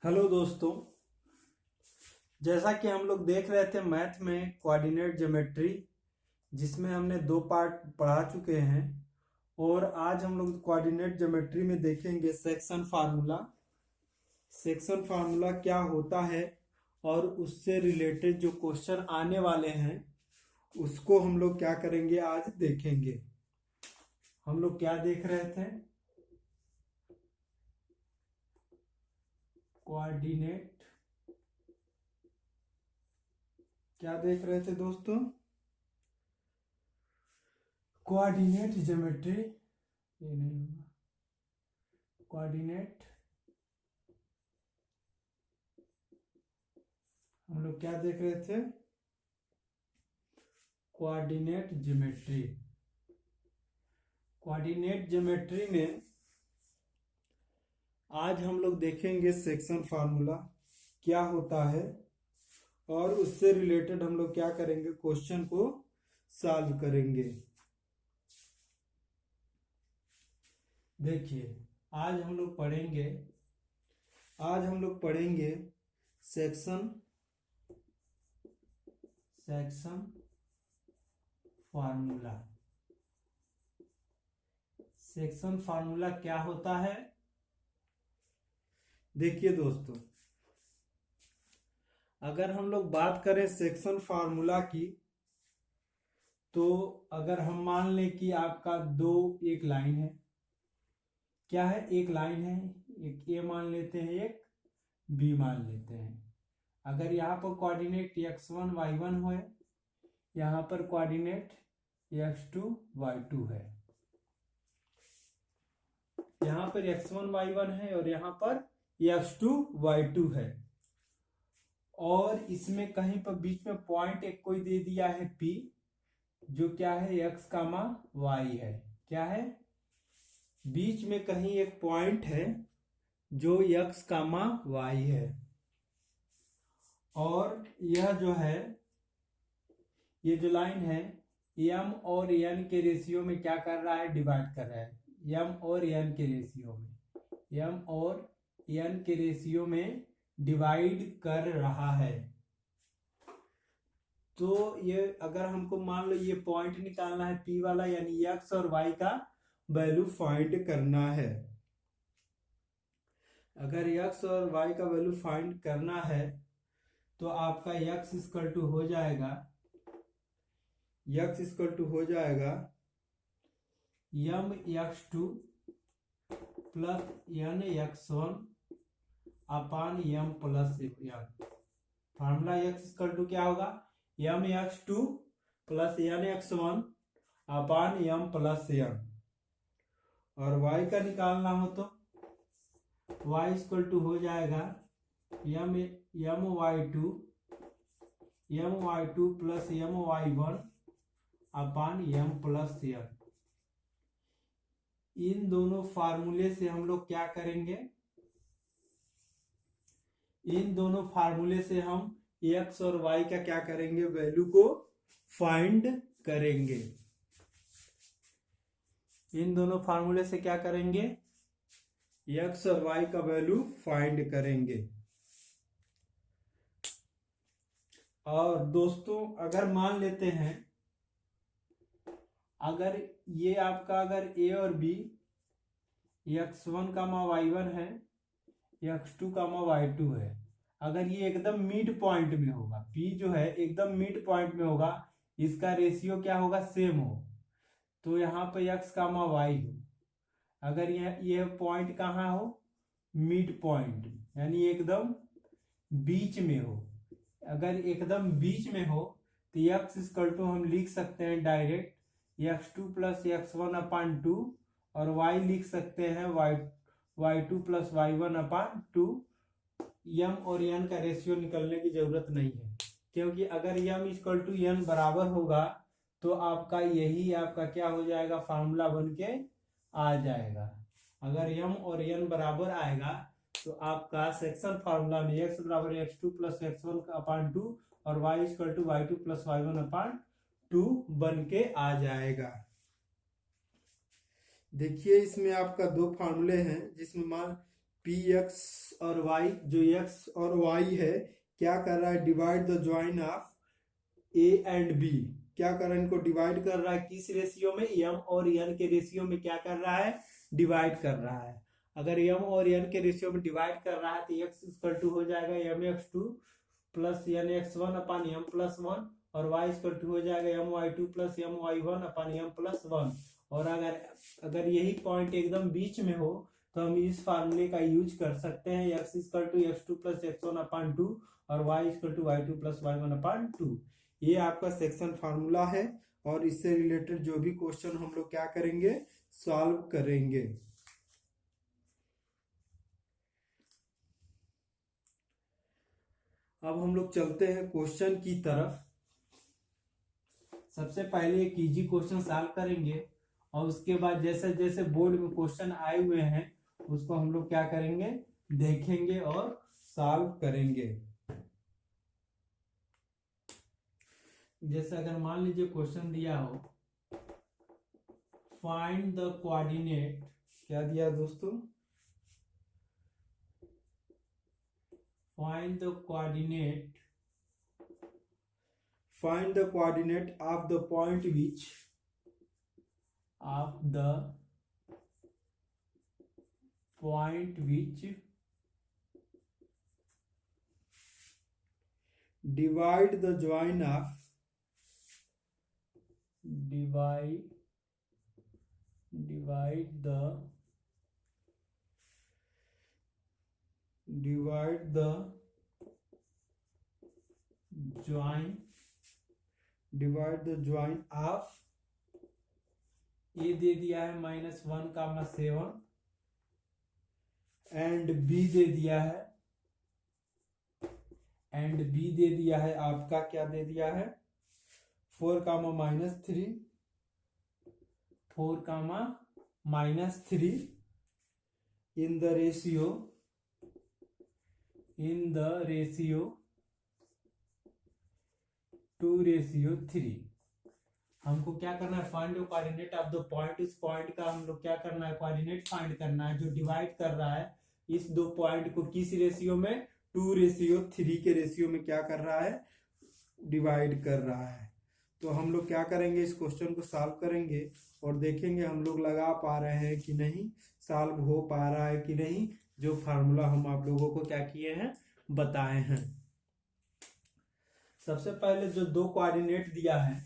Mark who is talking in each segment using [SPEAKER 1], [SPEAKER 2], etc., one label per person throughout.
[SPEAKER 1] Hello दोस्तों। जैसा कि हम लोग देख रहे थे मैथ में कोऑर्डिनेट ज्योमेट्री, जिसमें हमने 2 पार्ट पढ़ा चुके हैं। और आज हम लोग कोऑर्डिनेट ज्योमेट्री में देखेंगे सेक्शन फार्मूला। सेक्शन फार्मूला क्या होता है और उससे रिलेटेड जो क्वेश्चन आने वाले हैं उसको हम लोग क्या करेंगे, आज देखेंगे। हम लोग क्या देख रहे थे? कोऑर्डिनेट क्या देख रहे थे दोस्तों? Coordinate geometry. ये नहीं होगा। कोऑर्डिनेट हम लोग क्या देख रहे थे? Coordinate geometry. कोऑर्डिनेट ज्योमेट्री में आज हम लोग देखेंगे सेक्शन फार्मूला क्या होता है और उससे रिलेटेड हम लोग क्या करेंगे, क्वेश्चन को सॉल्व करेंगे। देखिए, आज हम लोग पढ़ेंगे सेक्शन फार्मूला। सेक्शन फार्मूला क्या होता है? देखिए दोस्तों, अगर हम लोग बात करें सेक्शन फार्मूला की, तो अगर हम मान लें कि आपका एक लाइन है। क्या है? एक लाइन है। एक ए मान लेते हैं, एक बी मान लेते हैं। अगर यहाँ पर कोऑर्डिनेट x1 y1 है, यहाँ पर कोऑर्डिनेट x2 y2 है। यहाँ पर x1 y1 है और यहाँ पर x2 y2 है। और इसमें कहीं पर बीच में पॉइंट एक कोई दे दिया है P, जो क्या है x, y है। क्या है? बीच में कहीं एक पॉइंट है जो x, y है। और यह जो है, ये जो लाइन है, m और n के रेशियो में क्या कर रहा है? डिवाइड कर रहा है। m और n के रेशियो में डिवाइड कर रहा है। तो ये अगर हमको मान लो ये पॉइंट निकालना है P वाला, यानी x और y का वैल्यू फाइंड करना है। अगर x और y का वैल्यू फाइंड करना है तो आपका x इक्वल टू हो जाएगा mx2 plus nx1 upon m plus n। Formula x equal to क्या होगा? mx2 plus nx1 upon m plus n। और y का निकालना हो तो y इक्वल टू हो जाएगा my2 प्लस my1 अपान m प्लस n। इन दोनों फार्मूले से हम लोग क्या करेंगे? इन दोनों फार्मूले से हम x और y का क्या करेंगे? वैल्यू को फाइंड करेंगे। इन दोनों फार्मूले से क्या करेंगे? x और y का वैल्यू फाइंड करेंगे। और दोस्तों, अगर मान लेते हैं, अगर ये आपका अगर a और b x1, y1 है, x2, y2 है, अगर ये एकदम मिड पॉइंट में होगा, P जो है एकदम मिड पॉइंट में होगा, इसका रेशियो क्या होगा? सेम हो, तो यहाँ पे x, y हो। अगर ये पॉइंट कहाँ हो? मिड पॉइंट, यानी एकदम बीच में हो। अगर एकदम बीच में हो तो x इक्वल टू हम लिख सकते हैं डायरेक्ट x2 प्लस x1 अपान 2, और y लिख सकते हैं y2 plus y1 upon 2। m और n का रेशियो निकलने की जरूरत नहीं है, क्योंकि अगर m इक्वल टू n बराबर होगा तो आपका यही आपका क्या हो जाएगा? फार्मूला बन के आ जाएगा। अगर m और n बराबर आएगा तो आपका सेक्शन फार्मूला में x बराबर x2 प्लस x1 अपान 2 और y equal to y2 plus y1 upon 2 बन के आ जाएगा। देखिए, इसमें आपका 2 फार्मूले हैं, जिसमें मान पी एक्स और वाई, जो एक्स और वाई है क्या कर रहा है, divide the join of A and B. क्या कर रहा है, इनको डिवाइड कर रहा है किस रेशियो में, एम और एन के रेशियो में क्या कर रहा है, डिवाइड कर रहा है। अगर एम और एन के रेशियो में डिवाइड कर रहा है तो एक्स इक्वल टू हो जाएगा M X two plus N X one upon M plus one, और वाई इक्वल टू हो जाएगा M Y two plus M Y one upon M plus one. और अगर यही पॉइंट एकदम बीच में हो तो हम इस फार्मूले का यूज कर सकते हैं, X equal to X two plus X one upon two और Y equal to Y two plus Y one upon two. ये आपका सेक्शन फार्मूला है और इससे रिलेटेड जो भी क्वेश्चन हम लोग क्या करेंगे, सॉल्व करेंगे। अब हम लोग चलते हैं क्वेश्चन की तरफ। सबसे पहले एक इजी क्वेश्चन सॉल्व करेंगे और उसके बाद जैसे जैसे बोर्ड में क्वेश्चन आए हुए हैं उसको हम लोग क्या करेंगे, देखेंगे और सॉल्व करेंगे। जैसे अगर मान लीजिए क्वेश्चन दिया हो, फाइंड द कोऑर्डिनेट, क्या दिया दोस्तों, find the coordinate of the point which divide the join of divide the join of ए दे दिया है -1,7 एंड बी दे दिया है, आपका क्या दे दिया है 4,-3 इन द रेशियो 2:3। हमको क्या करना है, find the coordinate of the point. इस पॉइंट का हम लोग क्या करना है, कोऑर्डिनेट फाइंड करना है जो डिवाइड कर रहा है इस दो पॉइंट को किस रेशियो में, 2:3 के रेशियो में क्या कर रहा है, डिवाइड कर रहा है। तो हम लोग क्या करेंगे, इस क्वेश्चन को सॉल्व करेंगे और देखेंगे हम लोग लगा पा रहे हैं कि नहीं, सॉल्व हो पा रहा है कि नहीं, जो फार्मूला हम आप लोगों को क्या किए हैं, बताए हैं। सबसे पहले जो दो कोऑर्डिनेट दिया है,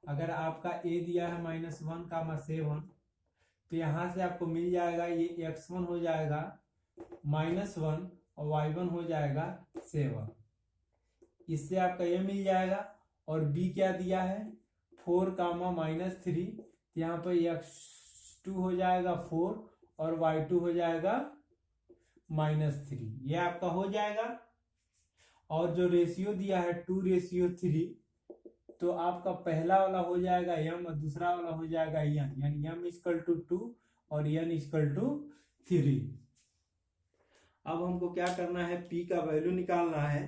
[SPEAKER 1] अगर आपका ए दिया है -1,7 तो यहां से आपको मिल जाएगा ये x1 हो जाएगा -1 और y1 हो जाएगा 7। इससे आपका ये मिल जाएगा। और b क्या दिया है 4,-3, यहाँ पर x2 हो जाएगा 4 और y2 हो जाएगा -3, ये आपका हो जाएगा। और जो रेशियो दिया है 2:3, तो आपका पहला वाला हो जाएगा m और दूसरा वाला हो जाएगा n, यानी m = 2 और n = 3। अब हमको क्या करना है, p का वैल्यू निकालना है,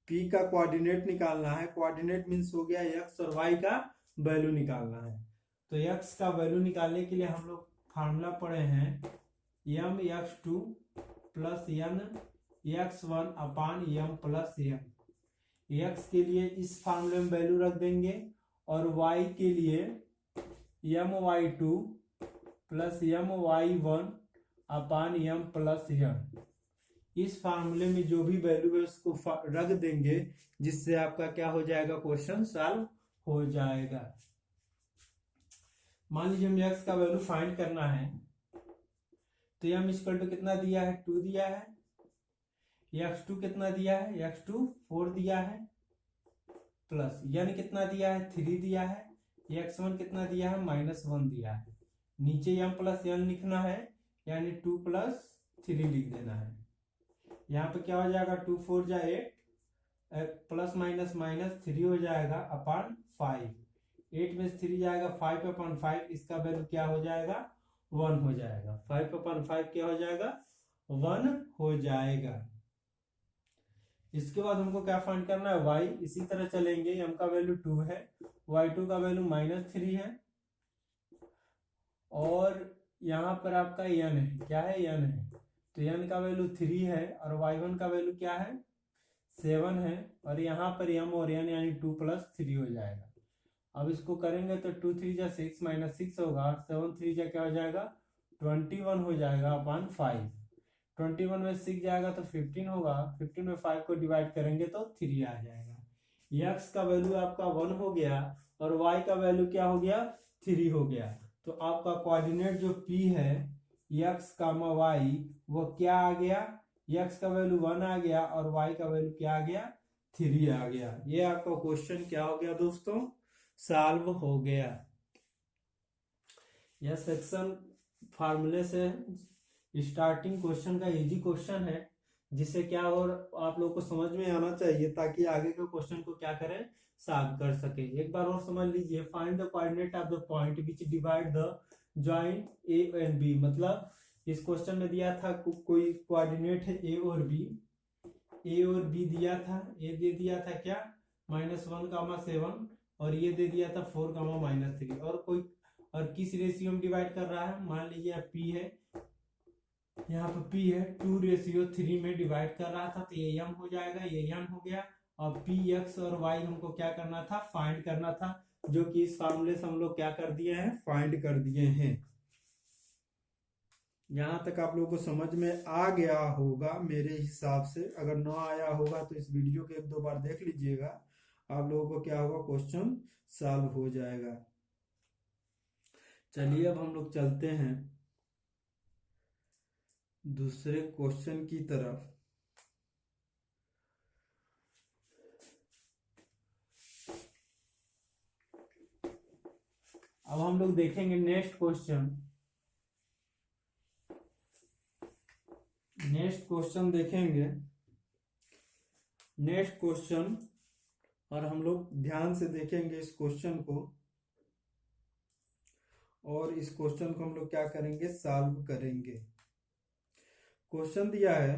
[SPEAKER 1] p का कोऑर्डिनेट निकालना है। कोऑर्डिनेट मीन्स हो गया x और y का वैल्यू निकालना है। तो x का वैल्यू निकालने के लिए हम लोग फार्मूला पढ़े हैं mx2 + n(x1) अपान m + n। x के लिए इस फार्मूले में वैल्यू रख देंगे और y के लिए my2 + my1 अपान m + n। इस फार्मूले में जो भी वैल्यू है उसको रख देंगे, जिससे आपका क्या हो जाएगा, क्वेश्चन सॉल्व हो जाएगा। मान लीजिए हमें x का वैल्यू फाइंड करना है, तो m = कितना दिया है, 2 दिया है। x2 कितना दिया है, x2 4 दिया है, प्लस n कितना दिया है 3 दिया है, x1 कितना दिया है -1 दिया है। नीचे m + n लिखना है, यानी 2 + 3 लिख देना है। यहाँ पे क्या हो जाएगा, 2 4 जा 8 ± -3 हो जाएगा अपान 5। 8 में 3 जाएगा 5/5, इसका वैल्यू क्या हो जाएगा, 1 हो जाएगा। 5/5 क्या हो जाएगा, 1 हो जाएगा। इसके बाद हमको क्या फाइंड करना है, y। इसी तरह चलेंगे, m का वैल्यू 2 है, y2 का वैल्यू -3 है, और यहाँ पर आपका n है, क्या है, n है। तो n का वैल्यू 3 है और y1 का वैल्यू क्या है 7 है, और यहाँ पर m और n यानी 2 + 3 हो जाएगा। अब इसको करेंगे तो 2 3 जा 6 - 6 होगा, 7 3 जा क्या हो जाएगा 21 हो जाएगा अपन 5। 21 में 6 जाएगा तो 15 होगा, 15 में 5 को डिवाइड करेंगे तो 3 आ जाएगा। x का वैल्यू आपका 1 हो गया और y का वैल्यू क्या हो गया 3 हो गया। तो आपका कोऑर्डिनेट जो p है x, y वो क्या आ गया, x का वैल्यू 1 आ गया और y का वैल्यू क्या आ गया 3 आ गया। ये आपका क्वेश्चन क्या हो गया दोस्तों, सॉल्व हो गया। यह सेक्शन फार्मूले से स्टार्टिंग क्वेश्चन का इजी क्वेश्चन है, जिससे क्या और आप लोगों को समझ में आना चाहिए ताकि आगे के क्वेश्चन को क्या करें सॉल्व कर सके। एक बार और समझ लीजिए, find the coordinate of the point which divide the joint A and B. मतलब इस क्वेश्चन में दिया था कोई कोऑर्डिनेट है ए और बी दिया था, ए दे दिया था क्या -1, 7 और ये दे दिया था 4, -3, और कोई और किस रेशियो में डिवाइड कर रहा है, मान लीजिए पी है, यहाँ पर पी है 2:3 में डिवाइड कर रहा था, तो ये m हो जाएगा, ये n हो गया। और पी x और y हमको क्या करना था फाइंड करना था, जो कि इस फार्मूले से हम लोग क्या कर दिए हैं फाइंड कर दिए हैं। यहां तक आप लोगों को समझ में आ गया होगा मेरे हिसाब से। अगर ना आया होगा तो इस वीडियो को 1-2 बार देख लीजिएगा, आप लोगों को क्या होगा क्वेश्चन सॉल्व हो जाएगा। चलिए अब हम लोग चलते हैं दूसरे क्वेश्चन की तरफ। अब हम लोग देखेंगे नेक्स्ट क्वेश्चन देखेंगे नेक्स्ट क्वेश्चन, और हम लोग ध्यान से देखेंगे इस क्वेश्चन को, और इस क्वेश्चन को हम लोग क्या करेंगे सॉल्व करेंगे। क्वेश्चन दिया है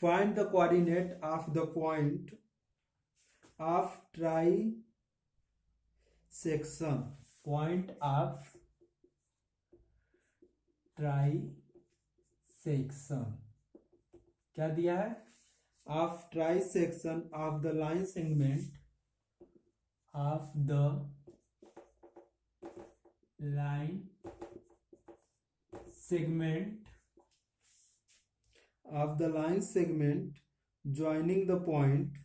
[SPEAKER 1] find the coordinate of the point of try section, point of try section क्या दिया है, of try section of the line segment of the line segment of the line segment joining the point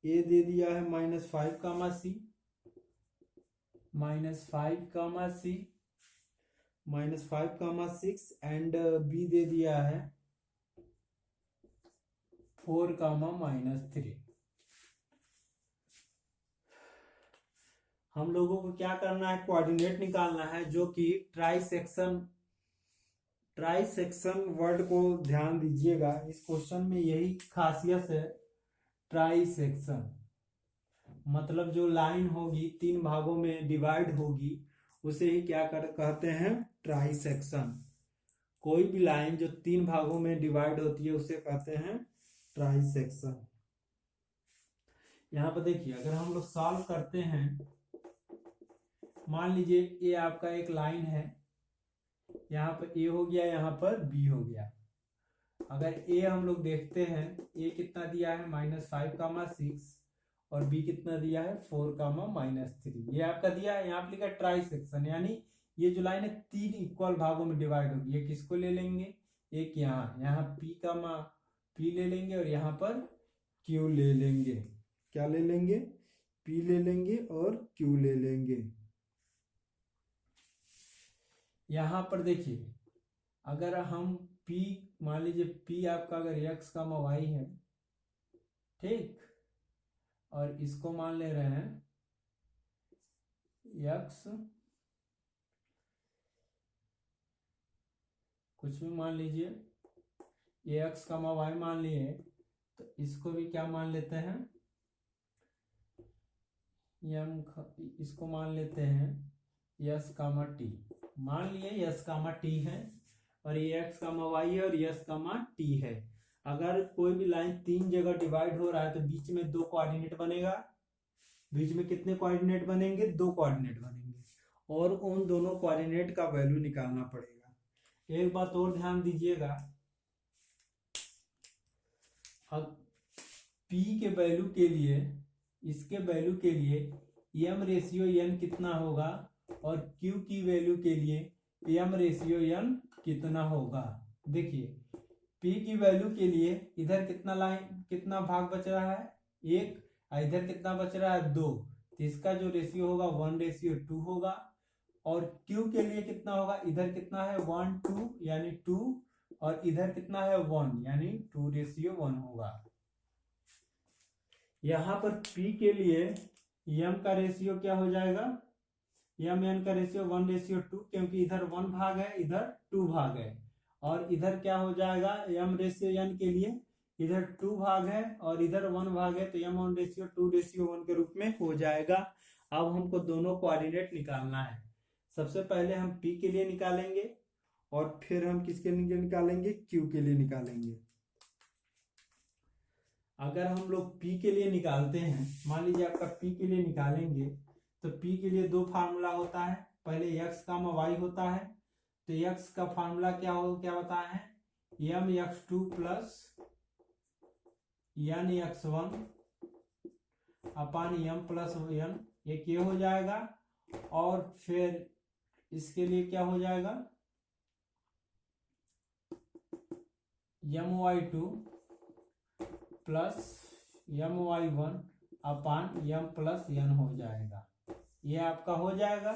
[SPEAKER 1] A दे दिया है -5, C -5, 6 and B दे दिया है 4, -3। हम लोगों को क्या करना है कोऑर्डिनेट निकालना है, जो कि ट्राई सेक्शन वर्ड को ध्यान दीजिएगा, इस क्वेश्चन में यही खासियत है। ट्राई सेक्शन मतलब जो लाइन होगी 3 भागों में डिवाइड होगी उसे ही क्या कहते हैं ट्राई सेक्शन। कोई भी लाइन जो 3 भागों में डिवाइड होती है उसे कहते हैं ट्राई सेक्शन। यहाँ पर देखिए, अगर हम लोग सॉल्व करते हैं, मान लीजिए ये आपका एक लाइन है, यहाँ पर ए हो गया, यहाँ पर बी हो गया। अगर ए हम लोग देखते हैं, ए कितना दिया है -5, 6 और बी कितना दिया है 4, -3, ये आपका दिया है। यहाँ पर लिखा ट्राई सेक्शन, यानी ये जो लाइन है 3 इक्वल भागों में डिवाइड होगी। ये किसको ले लेंगे, एक यहाँ पी ले लेंगे और यहाँ पर क्यू ले लेंगे। क्या ले लेंगे, पी ले लेंगे और क्यू ले लेंगे। यहाँ पर देखिए, अगर हम P मान लीजिए P आपका अगर x, y है, ठीक, और इसको मान ले रहे हैं x, कुछ भी मान लीजिए, ये x, y मान लिए, तो इसको भी क्या मान लेते हैं इसको मान लेते हैं s, t, मान लिए s, t है, और ये x, y है और s, t है। अगर कोई भी लाइन 3 जगह डिवाइड हो रहा है तो बीच में 2 कोऑर्डिनेट बनेगा। बीच में कितने कोऑर्डिनेट बनेंगे? 2 कोऑर्डिनेट बनेंगे और उन दोनों कोऑर्डिनेट का वैल्यू निकालना पड़ेगा। एक बात और ध्यान दीजिएगा, अब P के वैल्यू के लिए, इसके वैल्यू के लिए m रेशियो n कितना होगा और Q की वैल्यू के लिए m रेशियो n कितना होगा। देखिए P की वैल्यू के लिए इधर कितना भाग बच रहा है? 1, और इधर कितना बच रहा है? 2। तो इसका जो रेशियो होगा 1:2 होगा। और Q के लिए कितना होगा? इधर कितना है? 1, 2 यानी 2, और इधर कितना है? 1 यानी 2:1 होगा। यहाँ पर P के लिए m का रेशियो क्या हो जाएगा? m n का रेशियो 1:2, क्योंकि इधर 1 भाग है, इधर 2 भाग है। और इधर क्या हो जाएगा? m रेशियो n के लिए इधर 2 भाग है और इधर 1 भाग है, तो m 1:2:1 के रूप में हो जाएगा। अब हमको दोनों कोऑर्डिनेट निकालना है। सबसे पहले हम P के लिए निकालेंगे और फिर हम किसके लिए निकालेंगे? Q के लिए निकालेंगे। अगर हम लोग P के लिए निकालते हैं, मान लीजिए आपका P के लिए निकालेंगे तो P के लिए 2 फार्मूला होता है। पहले x, y होता है। तो x का फार्मूला क्या बताया है? mx2 plus nx1 upon m plus n, एक ये हो जाएगा। और फिर इसके लिए क्या हो जाएगा? my2 प्लस my1 अपान m प्लस n हो जाएगा। ये आपका हो जाएगा।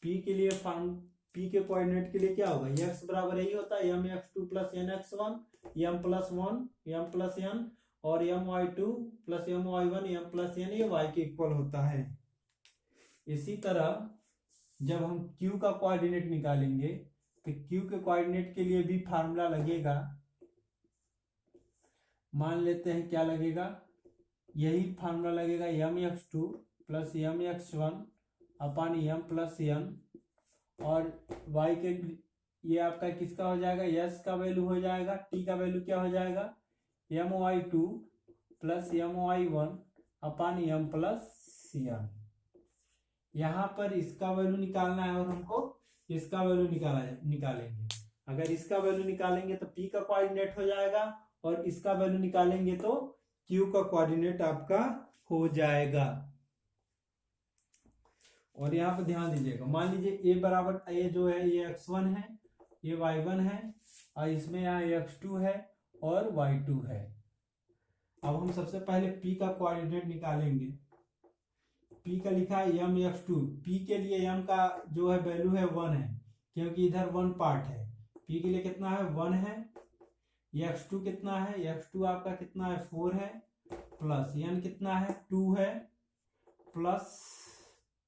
[SPEAKER 1] P के लिए P के कोऑर्डिनेट के लिए क्या होगा? x बराबर यही होता है mx2 plus nx1 m plus 1 m plus n, और my2 plus my1 m plus n, ये y के इक्वल होता है। इसी तरह जब हम Q का कोऑर्डिनेट निकालेंगे तो Q के कोऑर्डिनेट के लिए भी फार्मूला लगेगा। मान लेते हैं क्या लगेगा? यही फार्मूला लगेगा mx2 प्लस mx1 अपान m प्लस n, और y के ये आपका किसका हो जाएगा? s का वैल्यू हो जाएगा। t का वैल्यू क्या हो जाएगा? my2 प्लस my1 अपान m प्लस n। यहाँ पर इसका वैल्यू निकालना है और हमको इसका वैल्यू निकालेंगे। अगर इसका वैल्यू निकालेंगे तो P का कोऑर्डिनेट हो जाएगा, और इसका वैल्यू निकालेंगे तो Q का कोऑर्डिनेट आपका हो जाएगा। और यहाँ पर ध्यान दीजिएगा, मान लीजिए a बराबर, a जो है ये x1 है, ये y1 है, और इसमें यहाँ x2 है और y2 है। अब हम सबसे पहले P का कोऑर्डिनेट निकालेंगे। P का लिखा है mx2। P के लिए m का जो है वैल्यू है 1 है, क्योंकि इधर 1 पार्ट है। P के लिए कितना है? 1 है। x2 कितना है? x2 आपका कितना है? 4 है। प्लस n कितना है? 2 है। प्लस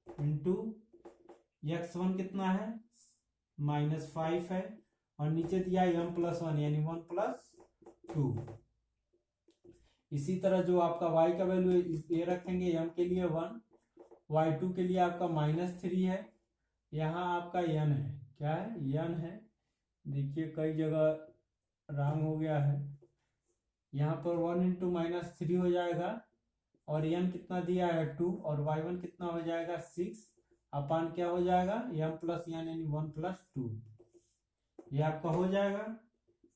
[SPEAKER 1] इंटू x1 कितना है? -5 है, और नीचे दिया m प्लस 1 यानी 1 प्लस 2। इसी तरह जो आपका y का वैल्यू है ये रखेंगे, m के लिए 1, y2 के लिए आपका -3 है। यहाँ आपका n है। क्या है? n है। देखिए कई जगह रॉन्ग हो गया है। यहाँ पर 1 इंटू -3 हो जाएगा, और n कितना दिया है? 2, और y1 कितना हो जाएगा? 6 अपान क्या हो जाएगा? m प्लस n यानी 1 प्लस 2। ये आपका हो जाएगा।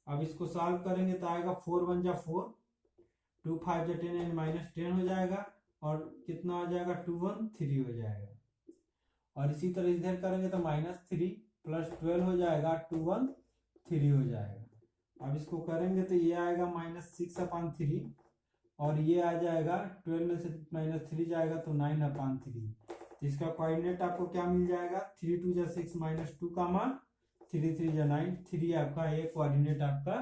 [SPEAKER 1] अब इसको सॉल्व करेंगे तो आएगा 4 1 जा 4, 2 5 जा 10 यानी -10 हो जाएगा, और कितना हो जाएगा? 2 1 3 हो जाएगा। और इसी तरह इधर करेंगे तो -3 प्लस 12 हो जाएगा, 2 1 3 हो जाएगा। अब इसको करेंगे तो ये आएगा -6/3, और ये आ जाएगा 12 में से -3 जाएगा तो 9/3। तो इसका कोऑर्डिनेट आपको क्या मिल जाएगा? 3 2 जा 6 -2 का मान 3 3 जा 9, 3 आपका ये कोऑर्डिनेट आपका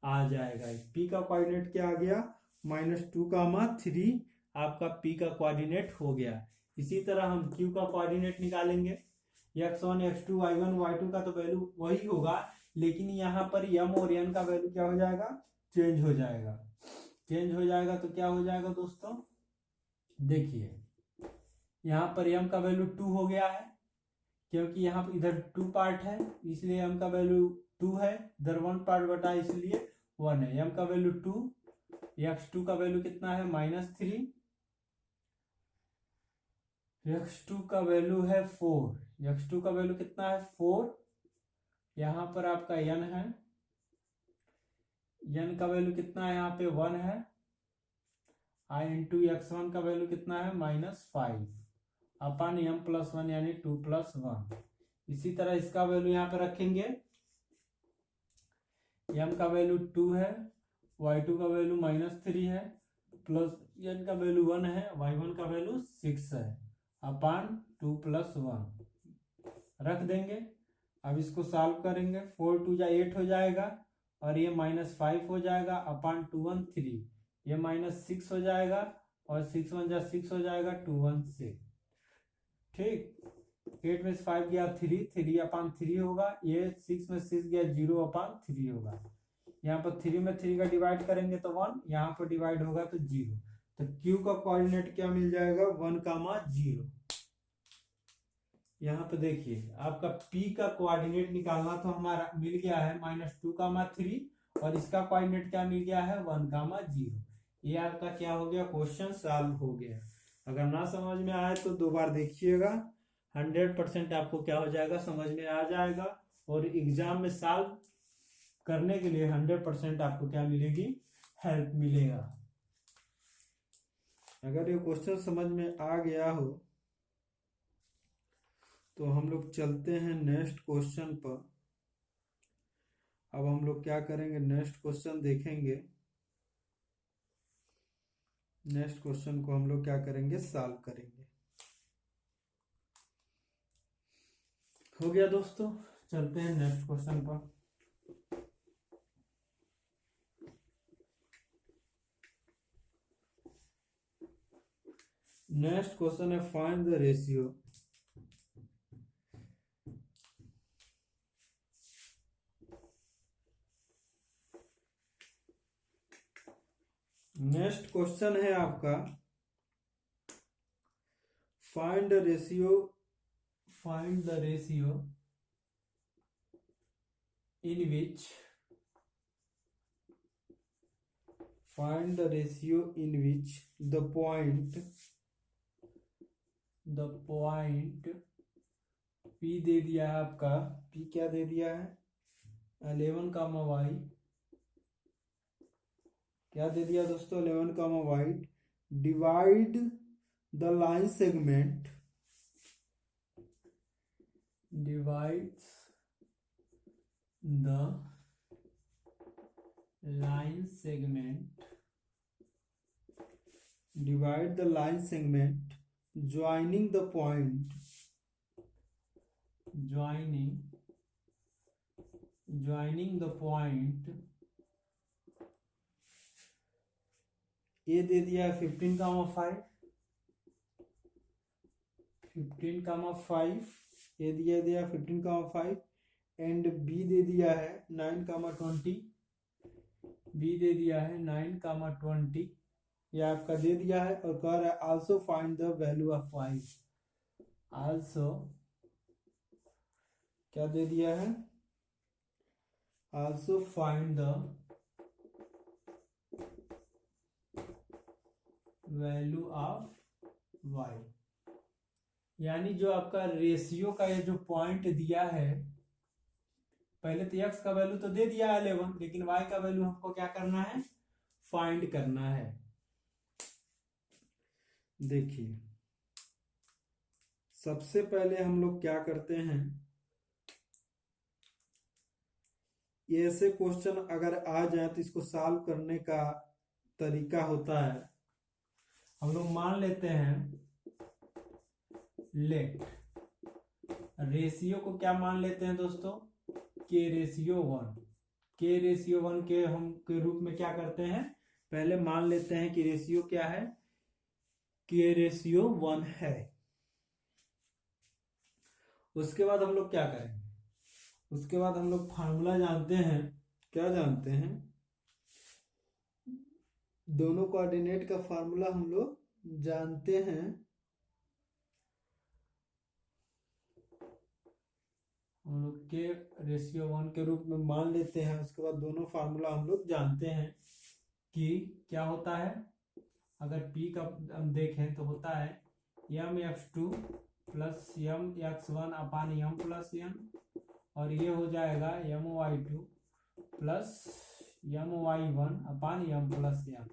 [SPEAKER 1] आ जाएगा। P का कोऑर्डिनेट क्या आ गया? -2 का मान 3 आपका P का कोऑर्डिनेट हो गया। इसी तरह हम Q का कोऑर्डिनेट निकालेंगे। x1 x2 y1 y2 का तो वैल्यू वही होगा, लेकिन यहाँ पर m और n का वैल्यू क्या हो जाएगा? चेंज हो जाएगा। चेंज हो जाएगा तो क्या हो जाएगा दोस्तों? देखिए यहाँ पर m का वैल्यू 2 हो गया है, क्योंकि यहाँ पर इधर 2 पार्ट है, इसलिए m का वैल्यू 2 है, इधर 1 पार्ट बटा इसलिए 1 है। m का वैल्यू 2, x2 का वैल्यू कितना है -3, x2 का वैल्यू है 4, x2 का वैल्यू कितना है 4। यहाँ पर आपका n है, n का वैल्यू कितना है यहाँ पे 1 है, i इंटू x1 का वैल्यू कितना है -5 अपन m+1 यानी 2+1। इसी तरह इसका वैल्यू यहाँ पे रखेंगे, m का वैल्यू 2 है, y2 का वैल्यू -3 है, प्लस n का वैल्यू 1 है, y1 का वैल्यू 6 है, अपन 2+1 रख देंगे। अब इसको सॉल्व करेंगे, 4 2 जा 8 हो जाएगा और ये -5 हो जाएगा, अपन 2 1 3, ये -6 हो जाएगा और 6 1 जा 6 हो जाएगा, 2 1 6। ठीक, 8 में से 5 गया 3, 3 अपन 3 होगा, ये 6 में 6 गया 0 अपन 3 होगा। यहाँ पर 3 में 3 का डिवाइड करेंगे तो 1, यहाँ पर डिवाइड होगा तो 0। तो Q का कोऑर्डिनेट क्या मिल जाएगा 1,0। यहाँ पे देखिए आपका P का कोऑर्डिनेट निकालना तो हमारा मिल गया है -2,3 और इसका कोऑर्डिनेट क्या मिल गया है 1,0। ये आपका क्या हो गया, क्वेश्चन सॉल्व हो गया। अगर ना समझ में आए तो 2 बार देखिएगा, 100% आपको क्या हो जाएगा, समझ में आ जाएगा और एग्जाम में सॉल्व करने के लिए 100% आपको क्या मिलेगी, हेल्प मिलेगा। अगर ये क्वेश्चन समझ में आ गया हो तो हम लोग चलते हैं नेक्स्ट क्वेश्चन पर। अब हम लोग क्या करेंगे, नेक्स्ट क्वेश्चन देखेंगे, नेक्स्ट क्वेश्चन को हम लोग क्या करेंगे, सॉल्व करेंगे। हो गया दोस्तों, चलते हैं नेक्स्ट क्वेश्चन पर। नेक्स्ट क्वेश्चन है find the ratio next question है आपका find the ratio in which the point P दे दिया है आपका, P क्या दे दिया है 11, y क्या दे दिया दोस्तों 11, y, divide the line segment, divides the line segment joining the point ए दे दिया है 15, 5 ये दिया 15, 5 एंड बी दे दिया है 9, 20, बी दे दिया है 9, 20 ये आपका दे दिया है और कह रहा है also find the value of y। Also क्या दे दिया है, also find the value of y, यानी जो आपका रेशियो का ये जो पॉइंट दिया है, पहले तो x का वैल्यू तो दे दिया है 11, लेकिन y का वैल्यू हमको क्या करना है, फाइंड करना है। देखिए सबसे पहले हम लोग क्या करते हैं, ये ऐसे क्वेश्चन अगर आ जाए तो इसको सॉल्व करने का तरीका होता है, हम लोग मान लेते हैं लेट रेशियो को क्या मान लेते हैं दोस्तों, के रेशियो 1 के हम के रूप में क्या करते हैं, पहले मान लेते हैं कि रेशियो क्या है, के रेशियो 1 है। उसके बाद हम लोग क्या करेंगे, उसके बाद हम लोग फार्मूला जानते हैं, क्या जानते हैं, दोनों कोऑर्डिनेट का फार्मूला हम लोग जानते हैं। हम लोग के रेशियो 1 के रूप में मान लेते हैं। उसके बाद दोनों फार्मूला हम लोग जानते हैं कि क्या होता है। अगर P का हम देखें तो होता है mx2 प्लस mx1 अपान m प्लस n, और ये हो जाएगा my2 प्लस my1 अपान m प्लस n।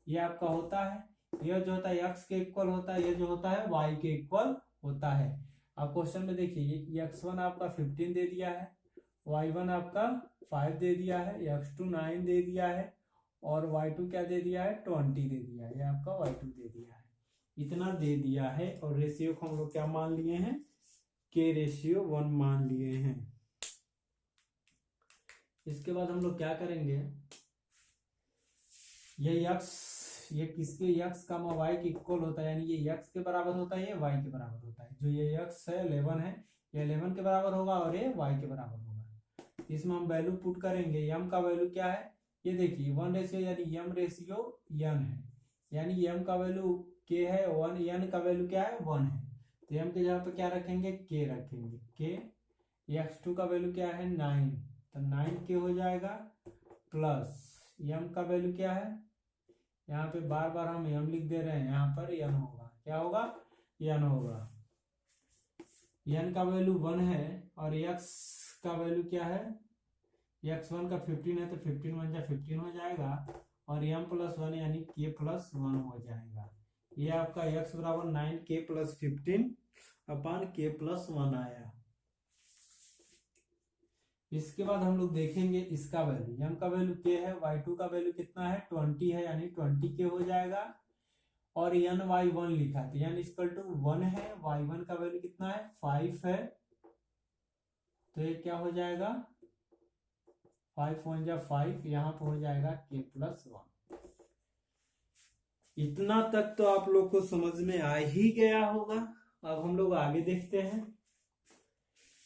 [SPEAKER 1] ये आपका होता है, यह जो होता है x के इक्वल होता है, ये जो होता है y के इक्वल होता है। आप क्वेश्चन में देखिए x1 आपका 15 दे दिया है, y1 आपका 5 दे दिया है, x2 9 दे दिया है, और y2 क्या दे दिया है 20 दे दिया है। ये आपका y2 दे दिया है, इतना दे दिया है। और रेशियो को हम लोग क्या मान लिए हैं, k रेशियो 1 मान लिए हैं। इसके बाद हम लोग क्या करेंगे, ये किसके x का y के इक्वल होता है, यानी ये x के बराबर होता है, ये y के बराबर होता है। जो ये x है 11 है, ये 11 के बराबर होगा और ये y के बराबर होगा। इसमें हम वैल्यू पुट करेंगे। m का वैल्यू क्या है, ये देखिए 1 रेशियो यानी m रेशियो n है, यानी m का वैल्यू k है, 1 n का वैल्यू क्या है 1 है। तो m के जगह पे क्या रखेंगे, k रखेंगे। k x2 का वैल्यू क्या है 9, तो 9k हो जाएगा, प्लस m का वैल्यू क्या है, यहाँ पे बार बार हम m लिख दे रहे हैं, यहाँ पर n होगा। क्या होगा, n होगा। n का वैल्यू 1 है और x का वैल्यू क्या है, x1 का 15 है, तो 15 1 जा 15 हो जाएगा, और m प्लस 1 यानी k प्लस 1 हो जाएगा। ये आपका x बराबर 9k plus 15 upon k plus 1 आया। इसके बाद हम लोग देखेंगे इसका वैल्यू, m का वैल्यू k है, y2 का वैल्यू कितना है 20 है, यानी 20k हो जाएगा, और ny1 लिखा है, तो n इक्वल टू 1 है, y1 का वैल्यू कितना है 5 है, तो ये क्या हो जाएगा 5 1 जा 5, यहाँ पर हो जाएगा k प्लस 1। इतना तक तो आप लोग को समझ में आ ही गया होगा। अब हम लोग आगे देखते हैं।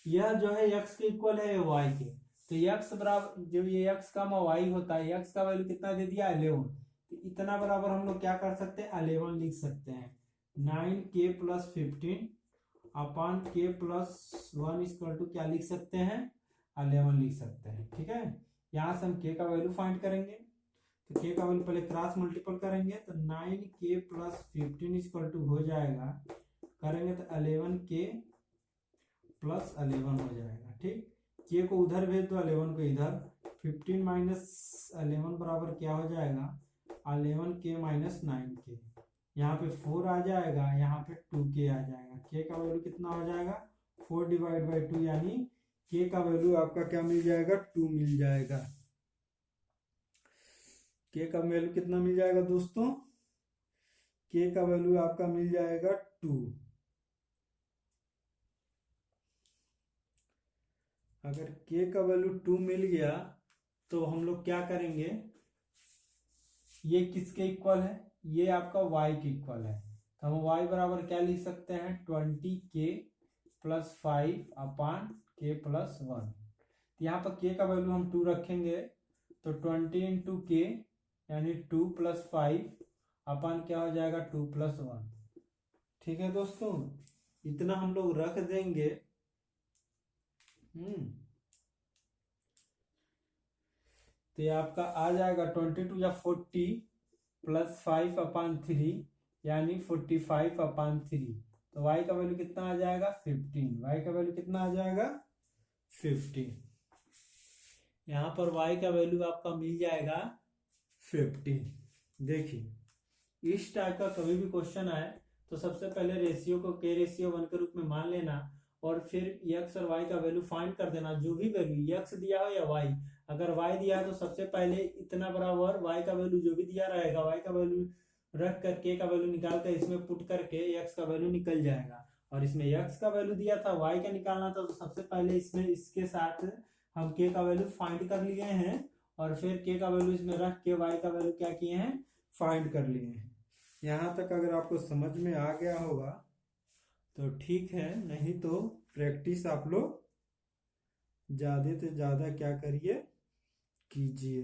[SPEAKER 1] यह जो है x के इक्वल है y के, तो x बराबर जो ये x का y होता है, x का वैल्यू कितना दे दिया 11, तो इतना बराबर हम लोग क्या कर सकते हैं 11 लिख सकते हैं। 9k plus 15 upon k plus 1 equal to क्या लिख सकते हैं 11 लिख सकते हैं। ठीक है, यहाँ से हम k का वैल्यू फाइंड करेंगे, तो k का वैल्यू पहले क्रॉस मल्टीपल करेंगे, तो 9k प्लस 15 इक्वल टू हो जाएगा, करेंगे तो 11k प्लस 11 हो जाएगा। ठीक, k को उधर भेज दो, 11 को इधर, 15 माइनस 11 बराबर क्या हो जाएगा 11k माइनस 9k, यहाँ पे 4 आ जाएगा, यहाँ पे 2k आ जाएगा। k का वैल्यू कितना हो जाएगा 4 डिवाइड बाई 2, यानी k का वैल्यू आपका क्या मिल जाएगा 2 मिल जाएगा। k का वैल्यू कितना मिल जाएगा दोस्तों, k का वैल्यू आपका मिल जाएगा 2। अगर k का वैल्यू 2 मिल गया तो हम लोग क्या करेंगे, ये किसके इक्वल है, ये आपका y के इक्वल है, तो हम y बराबर क्या लिख सकते हैं 20k प्लस 5 अपान k प्लस 1। यहाँ पर k का वैल्यू हम 2 रखेंगे, तो 20 इंटू k यानी 2 प्लस 5 अपान क्या हो जाएगा 2 प्लस 1। ठीक है दोस्तों, इतना हम लोग रख देंगे। तो ये आपका आ जाएगा 22 या 40 प्लस 5 अपान 3 यानी 45 अपान 3, तो y का वैल्यू कितना आ जाएगा 15। y का वैल्यू कितना आ जाएगा 15। यहाँ पर y का वैल्यू आपका मिल जाएगा 15। देखिए इस टाइप का कभी भी क्वेश्चन आए तो सबसे पहले रेशियो को k रेशियो 1 के रूप में मान लेना, और फिर x और y का वैल्यू फाइंड कर देना। जो भी वैल्यू x दिया हो या y, अगर y दिया है तो सबसे पहले इतना बराबर y का वैल्यू जो भी दिया रहेगा y का वैल्यू रख कर k का वैल्यू निकाल कर इसमें पुट करके x का वैल्यू निकल जाएगा। और इसमें x का वैल्यू दिया था, y का निकालना था, तो सबसे पहले इसमें इसके साथ हम k का वैल्यू फाइंड कर लिए हैं, और फिर k का वैल्यू इसमें रख के y का वैल्यू क्या किए हैं फाइंड कर लिए हैं। यहाँ तक अगर आपको समझ में आ गया होगा तो ठीक है, नहीं तो प्रैक्टिस आप लोग ज्यादा से ज्यादा क्या करिए कीजिए।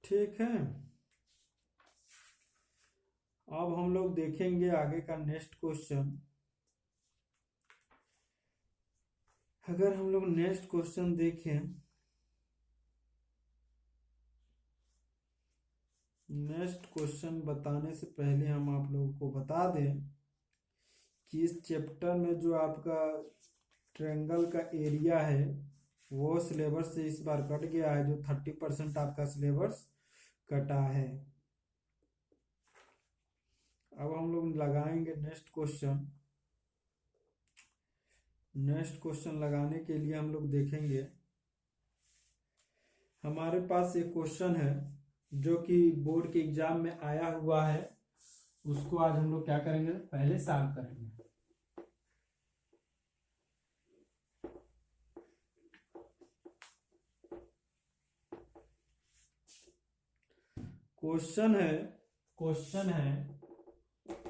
[SPEAKER 1] ठीक है, अब हम लोग देखेंगे आगे का नेक्स्ट क्वेश्चन। अगर हम लोग नेक्स्ट क्वेश्चन देखें, नेक्स्ट क्वेश्चन बताने से पहले हम आप लोगों को बता दें कि इस चैप्टर में जो आपका ट्रायंगल का एरिया है वो सिलेबस से इस बार कट गया है, जो 30% आपका सिलेबस कटा है। अब हम लोग लगाएंगे नेक्स्ट क्वेश्चन। नेक्स्ट क्वेश्चन लगाने के लिए हम लोग देखेंगे, हमारे पास एक क्वेश्चन है जो कि बोर्ड के एग्जाम में आया हुआ है, उसको आज हम लोग क्या करेंगे, पहले सॉल्व करेंगे। क्वेश्चन है